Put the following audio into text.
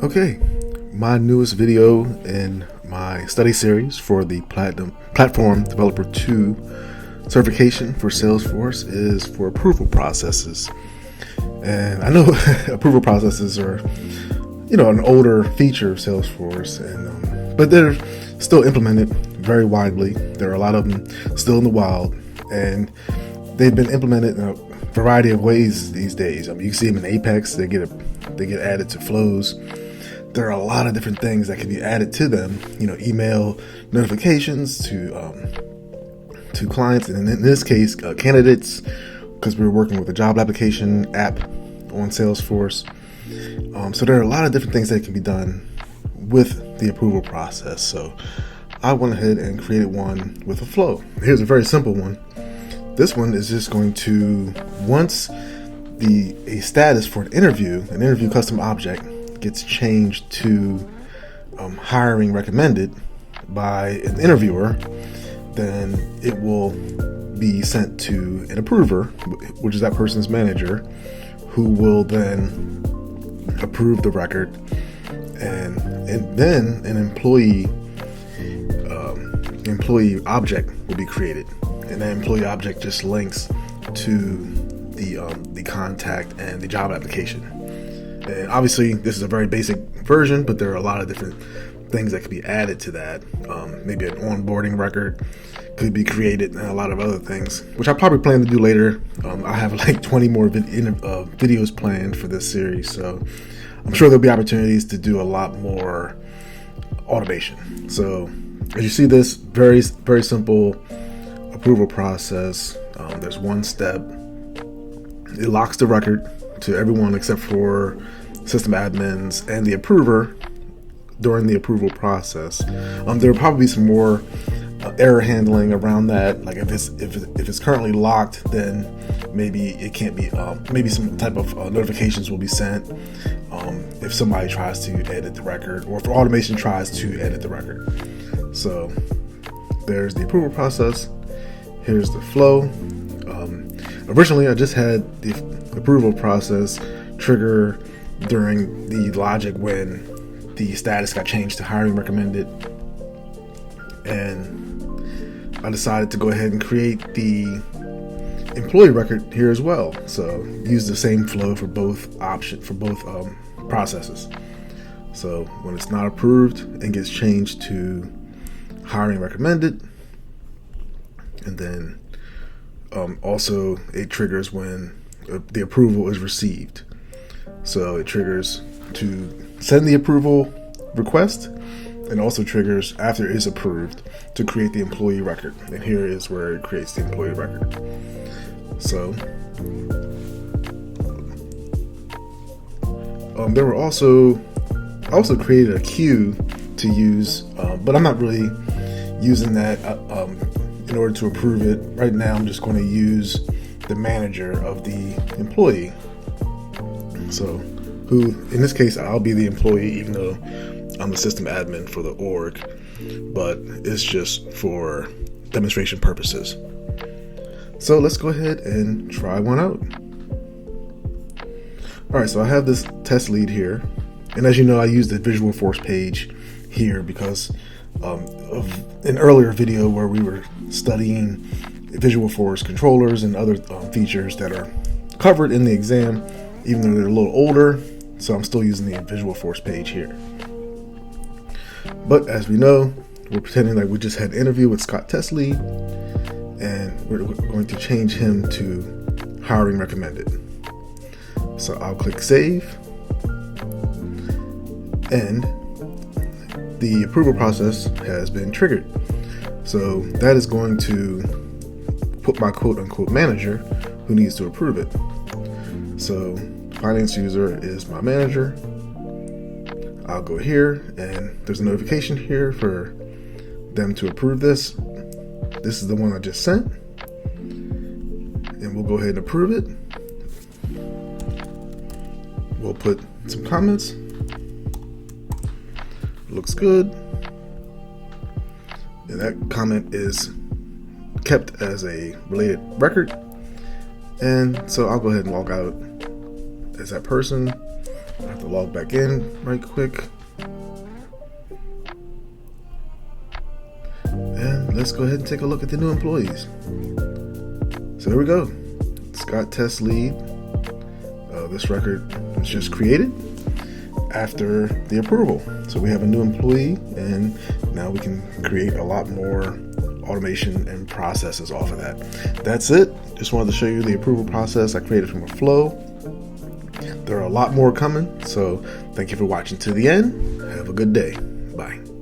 Okay, my newest video in my study series for the Platform Developer 2 certification for Salesforce is for approval processes. And I know approval processes are, an older feature of Salesforce, but they're still implemented very widely. There are a lot of them still in the wild, and they've been implemented in a variety of ways these days. You can see them in Apex. They get added to flows. There are a lot of different things that can be added to them. Email notifications to clients, and in this case, candidates, because we're working with a job application app on Salesforce. So there are a lot of different things that can be done with the approval process. So I went ahead and created one with a flow. Here's a very simple one. This one is just going to, once a status for an interview custom object gets changed to hiring recommended by an interviewer, then it will be sent to an approver, which is that person's manager, who will then approve the record, and then an employee object will be created, and that employee object just links to the contact and the job application. And obviously this is a very basic version, but there are a lot of different things that could be added to that. Maybe an onboarding record could be created, and a lot of other things, which I probably plan to do later. I have like 20 more videos planned for this series, so I'm sure there'll be opportunities to do a lot more automation. So as you see, this very, very simple approval process. There's one step. It locks the record to everyone except for system admins and the approver during the approval process. There will probably be some more error handling around that. Like if it's currently locked, then maybe it can't be. Maybe some type of notifications will be sent if somebody tries to edit the record, or if automation tries to edit the record. So there's the approval process. Here's the flow. Originally, I just had the approval process trigger during the logic when the status got changed to hiring recommended, and I decided to go ahead and create the employee record here as well. So use the same flow for both processes. So when it's not approved and gets changed to hiring recommended, and then also it triggers when the approval is received. So it triggers to send the approval request, and also triggers after it is approved to create the employee record. And here is where it creates the employee record. So I also created a queue to use, but I'm not really using that in order to approve it. Right now, I'm just going to use the manager of the employee. So who, in this case, I'll be the employee, even though I'm the system admin for the org, but it's just for demonstration purposes. So let's go ahead and try one out. All right, so I have this test lead here, and as you know, I used the Visualforce page here because of an earlier video where we were studying Visualforce controllers and other features that are covered in the exam, even though they're a little older. So I'm still using the Visualforce page here. But as we know, we're pretending like we just had an interview with Scott Tesley, and we're going to change him to hiring recommended. So I'll click save, and the approval process has been triggered. So that is going to put my quote unquote manager who needs to approve it. So finance user is my manager. I'll go here, and there's a notification here for them to approve this. This is the one I just sent, and we'll go ahead and approve it. We'll put some comments. Looks good. And that comment is kept as a related record. And so I'll go ahead and log out as that person, I have to log back in right quick. And let's go ahead and take a look at the new employees. So there we go. Scott Test Lead. This record was just created after the approval. So we have a new employee, and now we can create a lot more automation and processes off of that. That's it. Just wanted to show you the approval process I created from a flow. There are a lot more coming, so thank you for watching to the end. Have a good day. Bye.